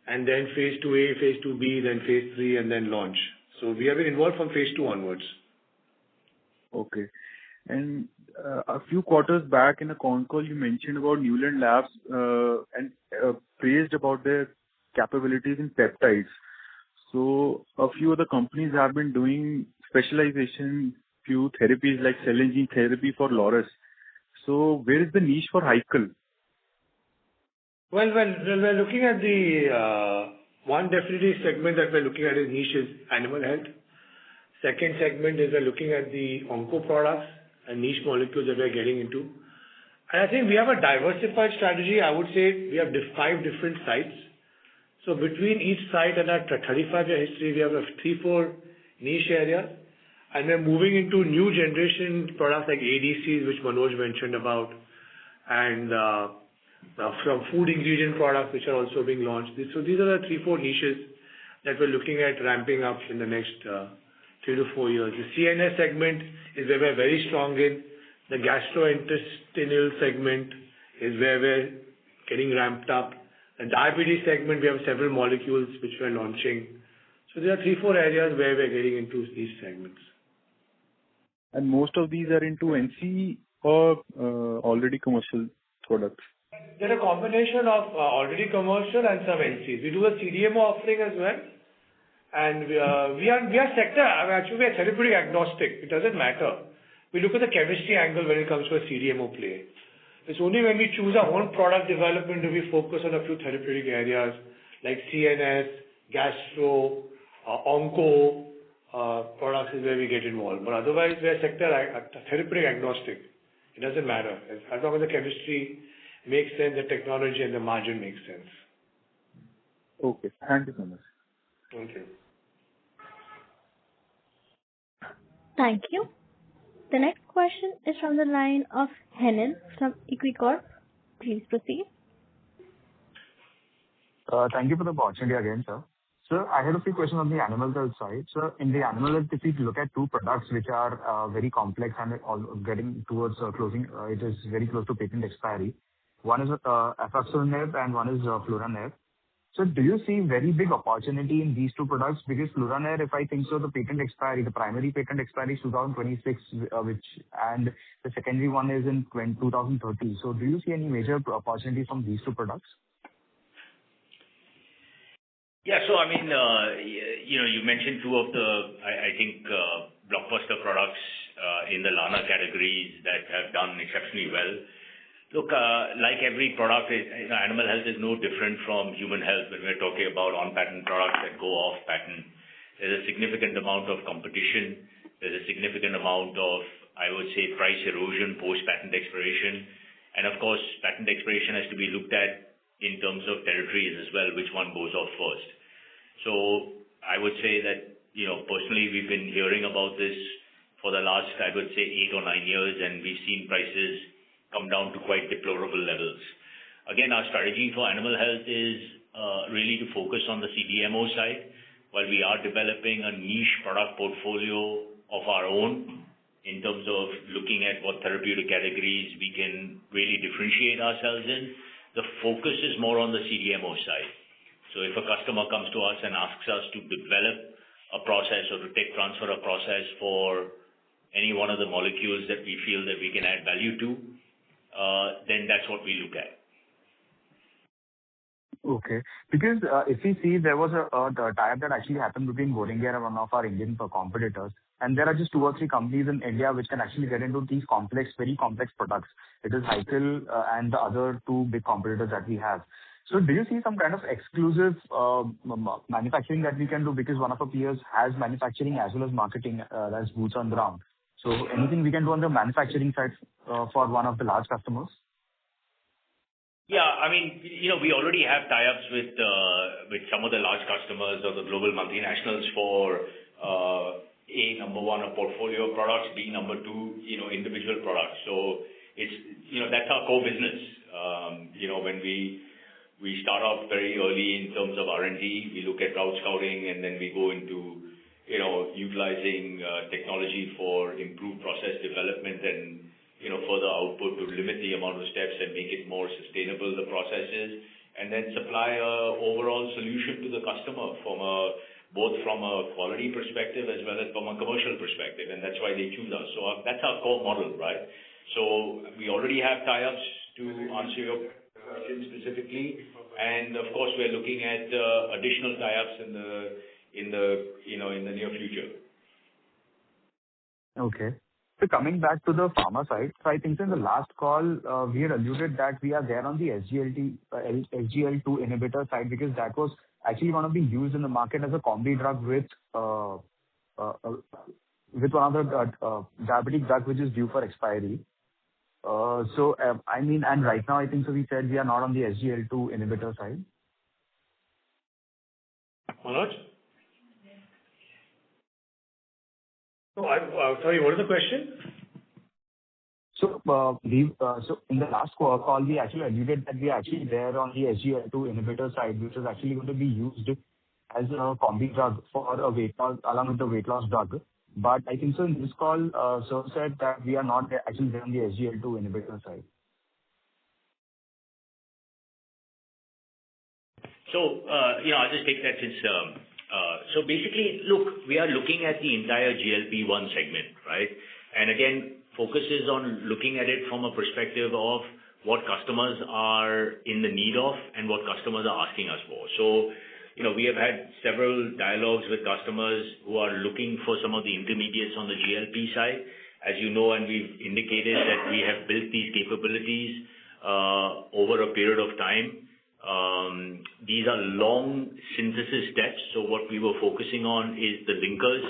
Speaker 2: and then phase 2A, phase 2B, then phase 3, and then launch. So we have been involved from phase 2 onwards.
Speaker 11: Okay. And a few quarters back in a Concall, you mentioned about Newland Labs and praised about their capabilities in peptides. So a few other companies have been doing specialization, few therapies like cell and gene therapy for Loris. So where is the niche for Hikal?
Speaker 2: Well, we're looking at the one definitely segment that we're looking at is niche is animal health. Second segment is we're looking at the onco products and niche molecules that we're getting into. And I think we have a diversified strategy. I would say we have 5 different sites. So between each site and our 35-year history, we have 3-4 niche areas. And we're moving into new generation products like ADCs, which Manoj mentioned about, and from food ingredient products, which are also being launched. So these are the 3-4 niches that we're looking at ramping up in the next 3 to 4 years. The CNS segment is where we're very strong in. The gastrointestinal segment is where we're getting ramped up. The diabetes segment, we have several molecules which we're launching. So there are 3-4 areas where we're getting into these segments.
Speaker 11: And most of these are into NCE or already commercial products?
Speaker 2: They're a combination of already commercial and some NCEs. We do a CDMO offering as well. And we are sector, actually we are therapeutic agnostic. It doesn't matter. We look at the chemistry angle when it comes to a CDMO play. It's only when we choose our own product development do we focus on a few therapeutic areas like CNS, gastro, onco products is where we get involved. But otherwise we are sector therapeutic agnostic. It doesn't matter. As long as the chemistry makes sense, the technology and the margin makes sense.
Speaker 11: Okay. Thank you so much.
Speaker 2: Thank you.
Speaker 1: Thank you. The next question is from the line of Henin from Equicorp. Please proceed.
Speaker 7: Thank you for the opportunity again, sir. Sir, I had a few questions on the animal health side. Sir, in the animal health, if you look at two products which are very complex and all getting towards closing, it is very close to patent expiry. One is Afaxoneb and one is Fluraneb. So do you see very big opportunity in these two products? Because Fluraneb, if I think so, the patent expiry, the primary patent expiry is 2026, and the secondary one is in 2030. So do you see any major opportunity from these two products?
Speaker 6: Yeah. So, I mean, you mentioned two of the, I think, blockbuster products in the Lana categories that have done exceptionally well. Look, like every product, animal health is no different from human health when we're talking about on-patent products that go off patent. There's a significant amount of competition. There's a significant amount of, I would say, price erosion post-patent expiration. And of course, patent expiration has to be looked at in terms of territories as well, which one goes off first. So I would say that, personally, we've been hearing about this for the last, I would say, 8 or 9 years, and we've seen prices come down to quite deplorable levels. Again, our strategy for animal health is really to focus on the CDMO side, while we are developing a niche product portfolio of our own in terms of looking at what therapeutic categories we can really differentiate ourselves in. The focus is more on the CDMO side. So if a customer comes to us and asks us to develop a process or to tech transfer a process for any one of the molecules that we feel that we can add value to, then that's what we look at.
Speaker 7: Okay. Because if we see, there was a tie-up that actually happened between Boehringer and one of our Indian competitors, and there are just 2 or 3 companies in India which can actually get into these very complex products. It is Hikal and the other 2 big competitors that we have. So do you see some kind of exclusive manufacturing that we can do? Because one of our peers has manufacturing as well as marketing, that's boots on ground. So anything we can do on the manufacturing side for one of the large customers?
Speaker 6: Yeah, I mean, we already have tie-ups with some of the large customers or the global multinationals for number one, a portfolio of products, B, number 2, individual products. So it's that's our core business. When we start off very early in terms of R&D, we look at route scouting, and then we go into utilizing technology for improved process development and further output to limit the amount of steps and make it more sustainable, the processes, and then supply a overall solution to the customer both from a quality perspective as well as from a commercial perspective, and that's why they choose us. So that's our core model, right? So we already have tie-ups, to answer your question specifically, and of course we're looking at additional tie-ups in the near future.
Speaker 7: Okay. So coming back to the pharma side, so I think in the last call, we had alluded that we are there on the SGLT2 inhibitor side, because that was actually going to be used in the market as a combi drug with one of the diabetic drug which is due for expiry. So, I mean, and right now I think so we said we are not on the SGLT2 inhibitor side.
Speaker 2: Manoj? So, sorry, what is the question?
Speaker 7: So, so in the last call, we actually alluded that we are actually there on the SGLT2 inhibitor side, which is actually going to be used as a combi drug for a weight loss, along with the weight loss drug. But I think so in this call, sir said that we are not actually there on the SGLT2 inhibitor side.
Speaker 6: So, I'll just take that since, so basically, look, we are looking at the entire GLP-1 segment, right? And again, focus is on looking at it from a perspective of what customers are in the need of and what customers are asking us for. So, we have had several dialogues with customers who are looking for some of the intermediates on the GLP side. As you know, and we've indicated that we have built these capabilities over a period of time. These are long synthesis steps. So what we were focusing on is the linkers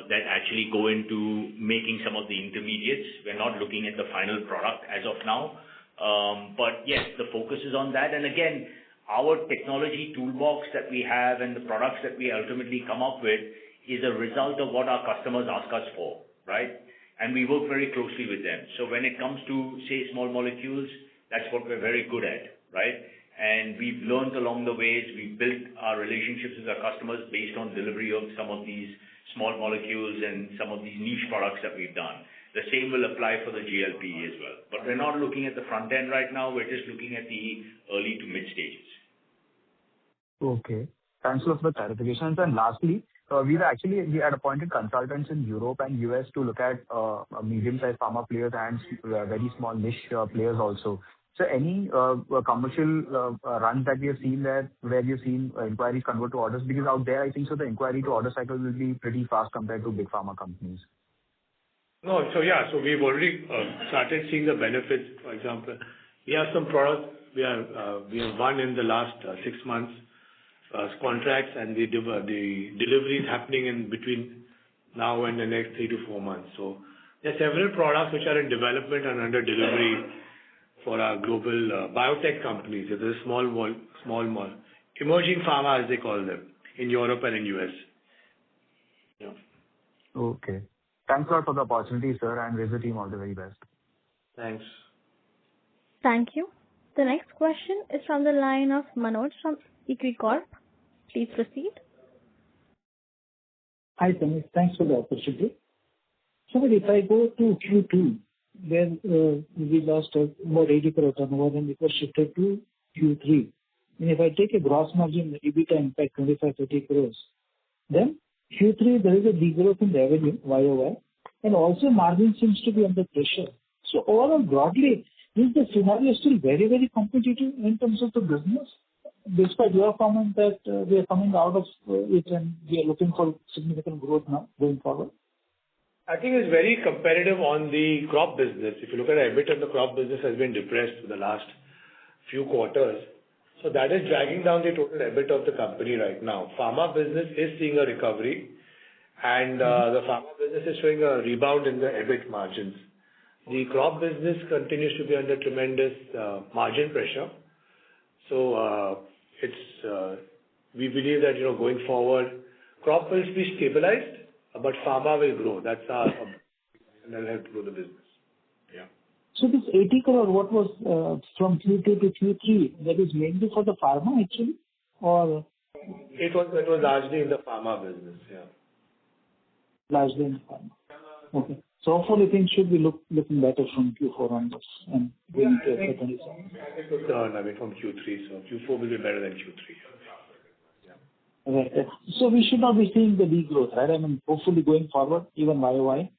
Speaker 6: that actually go into making some of the intermediates. We're not looking at the final product as of now. But yes, the focus is on that. And again, our technology toolbox that we have and the products that we ultimately come up with is a result of what our customers ask us for, right? And we work very closely with them. So when it comes to, say, small molecules, that's what we're very good at, right? And we've learned along the ways. We've built our relationships with our customers based on delivery of some of these small molecules and some of these niche products that we've done. The same will apply for the GLP as well. But we're not looking at the front end right now. We're just looking at the early to mid stages.
Speaker 7: Okay. Thanks a lot for the clarifications. And lastly, we had appointed consultants in Europe and US to look at medium-sized pharma players and very small niche players also. So any commercial runs that we have seen there, where you've seen inquiries convert to orders? Because out there, I think so the inquiry to order cycle will be pretty fast compared to big pharma companies.
Speaker 2: No. So yeah, so we've already started seeing the benefits. For example, we have some products we have won in the last 6 months contracts, and the delivery is happening in between now and the next 3 to 4 months. So there are several products which are in development and under delivery for our global biotech companies. There's a small emerging pharma, as they call them, in Europe and in US. Yeah.
Speaker 7: Okay. Thanks a lot for the opportunity, sir, and wish the team all the very best.
Speaker 2: Thanks.
Speaker 1: Thank you. The next question is from the line of Manoj from Equicorp. Please proceed.
Speaker 12: Hi, Sameer. Thanks for the opportunity. So if I go to Q2, then we lost about 80 crore turnover and it was shifted to Q3. And if I take a gross margin, EBITDA impact 25-30 crores, then Q3 there is a degrowth in revenue YOY, and also margin seems to be under pressure. So overall, broadly, is the scenario still very, very competitive in terms of the business? Despite your comment that we are coming out of it and we are looking for significant growth now going forward?
Speaker 2: I think it's very competitive on the crop business. If you look at EBIT of the crop business has been depressed for the last few quarters. So that is dragging down the total EBIT of the company right now. Pharma business is seeing a recovery, and the pharma business is showing a rebound in the EBIT margins. The crop business continues to be under tremendous margin pressure. So we believe that going forward, crop will be stabilized, but pharma will grow. That's our objective, and that'll help grow the business. Yeah.
Speaker 12: So this 80 crore, what was from Q2 to Q3, that is mainly for the pharma actually, or?
Speaker 2: It was largely in the pharma business, yeah.
Speaker 12: Largely in the pharma. Okay. So hopefully things should be looking better from Q4 onwards and going to FY2027.
Speaker 2: I think it will from Q3, so Q4 will be better than Q3. Yeah.
Speaker 12: Right. So we should not be seeing the degrowth, right? I mean, hopefully going forward, even YOY.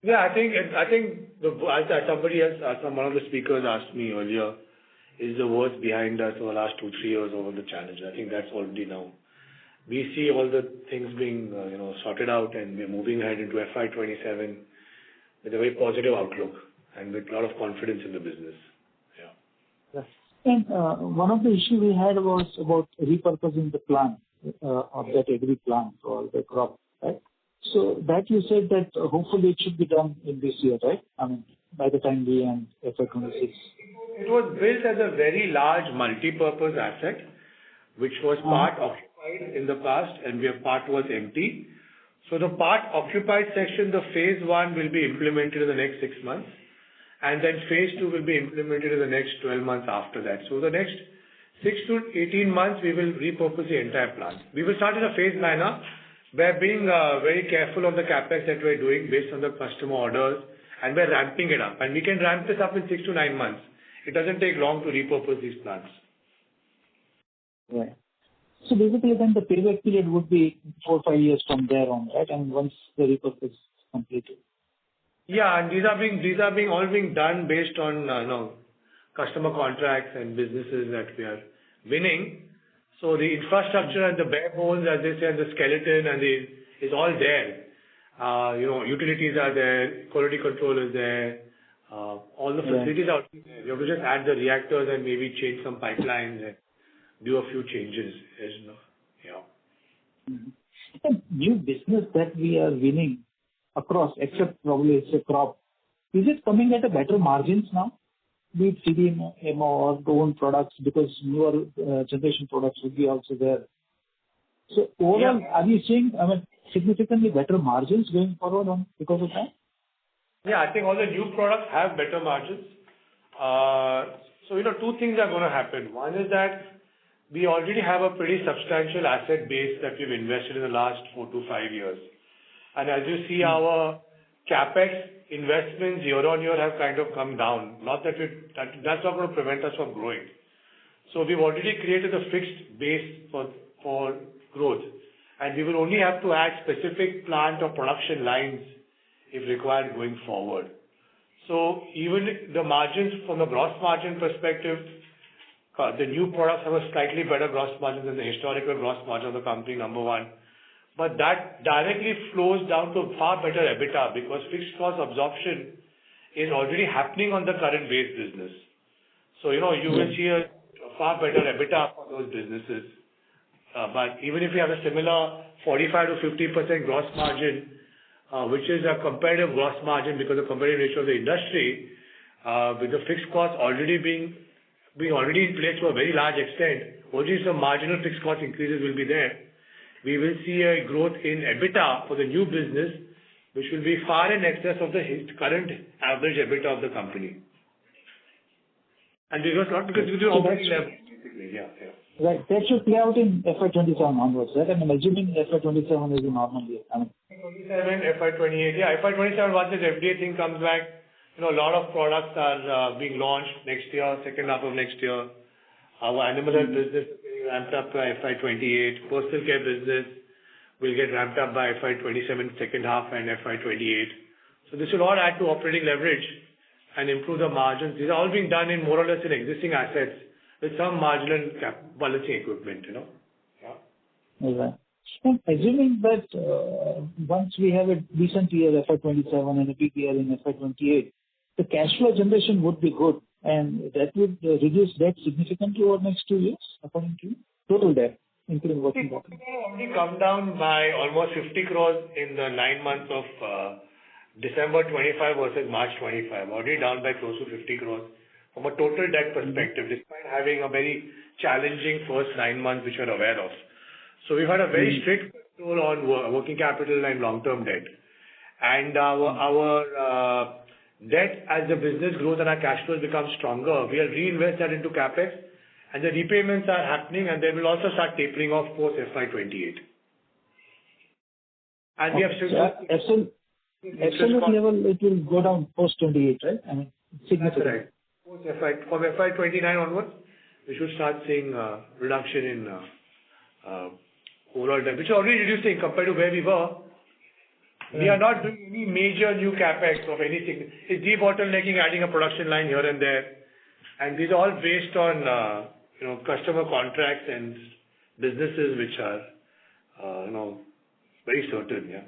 Speaker 2: Yeah, I think as somebody else, one of the speakers asked me earlier, is the worst behind us over the last 2-3 years over the challenge. I think that's already now. We see all the things being sorted out, and we're moving ahead into FY27 with a very positive outlook and with a lot of confidence in the business. Yeah.
Speaker 12: Yes. And one of the issues we had was about repurposing the plant of that agri plant for the crop, right? So that you said that hopefully it should be done in this year, right? I mean, by the time we end FY26.
Speaker 2: It was built as a very large multi-purpose asset, which was part occupied in the past, and part was empty. So the part occupied section, the phase 1 will be implemented in the next 6 months, and then phase 2 will be implemented in the next 12 months after that. So the next 6 to 18 months, we will repurpose the entire plant. We will start in a phased manner. We're being very careful on the capex that we're doing based on the customer orders, and we're ramping it up. And we can ramp this up in 6 to 9 months. It doesn't take long to repurpose these plants.
Speaker 12: Right. So basically then the payback period would be 4 or 5 years from there on, right? And once the repurpose is completed. Yeah,
Speaker 2: and these are all being done based on customer contracts and businesses that we are winning. So the infrastructure and the bare bones, as they say, and the skeleton is all there. Utilities are there, quality control is there, all the facilities are there. You have to just add the reactors and maybe change some pipelines and do a few changes.
Speaker 12: And new business that we are winning across, except probably it's a crop, is it coming at a better margins now? be it CDMO or the own products, because newer generation products will be also there. So overall, are you seeing, significantly better margins going forward because of that?
Speaker 2: Yeah, I think all the new products have better margins. So, two things are going to happen. One is that we already have a pretty substantial asset base that we've invested in the last 4 to 5 years. And as you see, our CapEx investments year on year have kind of come down. Not that that's not going to prevent us from growing. So we've already created a fixed base for growth, and we will only have to add specific plant or production lines if required going forward. So even the margins from a gross margin perspective, the new products have a slightly better gross margin than the historical gross margin of the company, number one. But that directly flows down to far better EBITDA because fixed cost absorption is already happening on the current base business. So, you will see a far better EBITDA for those businesses. But even if you have a similar 45 to 50% gross margin, which is a competitive gross margin because of competitive nature of the industry, with the fixed cost already being already in place to a very large extent, only some marginal fixed cost increases will be there. We will see a growth in EBITDA for the new business, which will be far in excess of the current average EBITDA of the company. And because not because we do operating leverage, basically. Yeah.
Speaker 12: Right. That should play out in FY27 onwards, right? Assuming FY27 is a normal year.
Speaker 2: FY27, FY28. Yeah, FY27, once this FDA thing comes back, a lot of products are being launched next year, second half of next year. Our animal health business is getting ramped up by FY28. Personal care business will get ramped up by FY27 second half and FY28. So this will all add to operating leverage and improve the margins. These are all being done in more or less in existing assets with some marginal balancing equipment, Yeah.
Speaker 12: All right. And assuming that once we have a decent year, FY27, and a big year in FY28, the cash flow generation would be good, and that would reduce debt significantly over the next 2 years, according to you? Total debt, including working capital.
Speaker 2: It will only come down by almost 50 crores in the 9 months of December 25 versus March 25. Already down by close to 50 crores from a total debt perspective, despite having a very challenging first 9 months, which we're aware of. So we've had a very strict control on working capital and long-term debt. And our debt, as the business grows and our cash flows become stronger, we'll reinvest that into CapEx, and the repayments are happening, and they will also start tapering off post FY28. And we have
Speaker 12: absolute level, it will go down post 28, right? Significantly.
Speaker 2: That's right. From FY29 onwards, we should start seeing reduction in overall debt, which is already reducing compared to where we were. We are not doing any major new CapEx of anything. It's debottlenecking, adding a production line here and there. And these are all based on, customer contracts and businesses which are, very certain, yeah.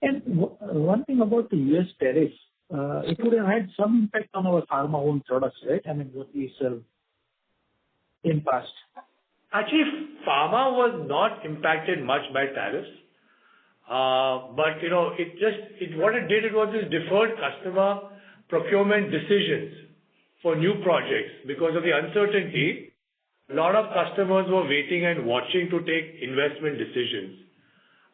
Speaker 12: And one thing about the US tariffs, it would have had some impact on our pharma-owned products, right? What we sell in past.
Speaker 2: Actually, pharma was not impacted much by tariffs. But, what it did, it was this deferred customer procurement decisions for new projects. Because of the uncertainty, a lot of customers were waiting and watching to take investment decisions.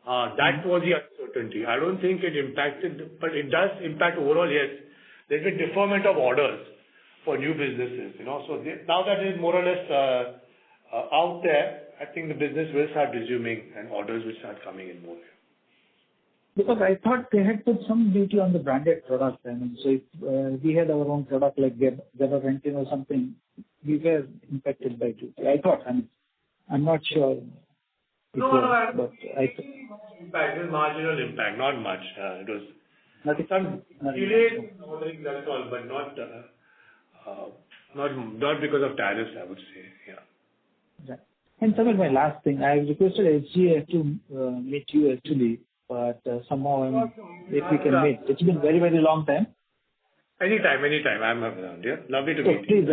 Speaker 2: That was the uncertainty. I don't think it impacted, but it does impact overall, yes. There's been deferment of orders for new businesses, So now that is more or less out there, I think the business will start resuming and orders will start coming in more.
Speaker 12: Because I thought they had put some duty on the branded product. So if we had our own product like Gabapentin or something, we were impacted by duty. I thought, I'm not sure.
Speaker 2: No, but impact is marginal impact, not much. It was some delayed ordering, that's all, but not because of tariffs, I would say. Yeah.
Speaker 12: Right. And Samir, my last thing, I requested SGA to meet you actually, but somehow if we can meet. It's been very, very long time.
Speaker 2: Anytime. I'm around. Yeah, lovely to meet
Speaker 12: you.
Speaker 2: Please,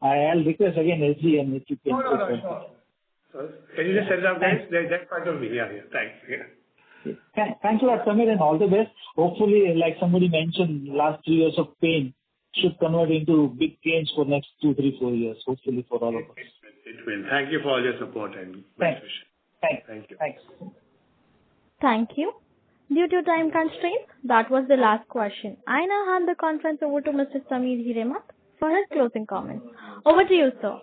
Speaker 12: I'll request again SGA and if you can.
Speaker 2: No. Can you just set it up, guys? That's part of me. Yeah. Thanks. Yeah.
Speaker 12: Thanks a lot, Samir, and all the best. Hopefully, like somebody mentioned, last 3 years of pain should convert into big gains for next 2, 3, 4 years, hopefully for all of us.
Speaker 2: It will. Thank you for all your support and best wishes. Thank you.
Speaker 12: Thanks.
Speaker 1: Thank you. Due to time constraints, that was the last question. I now hand the conference over to Mr. Samir Hiremat for his closing comments. Over to you, sir.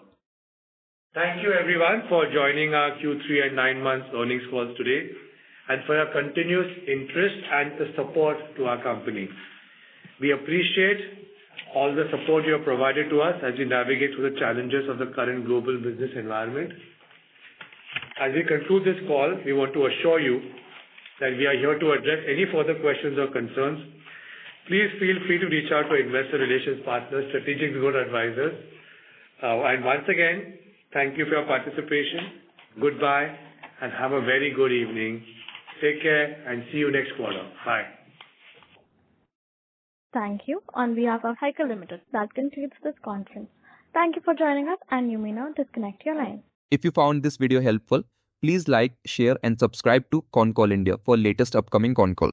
Speaker 2: Thank you everyone for joining our Q3 and 9 months earnings calls today and for your continuous interest and the support to our company. We appreciate all the support you have provided to us as we navigate through the challenges of the current global business environment. As we conclude this call, we want to assure you that we are here to address any further questions or concerns. Please feel free to reach out to investor relations partners, strategic growth advisors. And once again, thank you for your participation. Goodbye and have a very good evening. Take care and see you next quarter. Bye.
Speaker 1: Thank you. On behalf of Hikal Limited, that concludes this conference. Thank you for joining us, and you may now disconnect your line.
Speaker 13: If you found this video helpful, please like, share and subscribe to Concall India for latest upcoming Concall.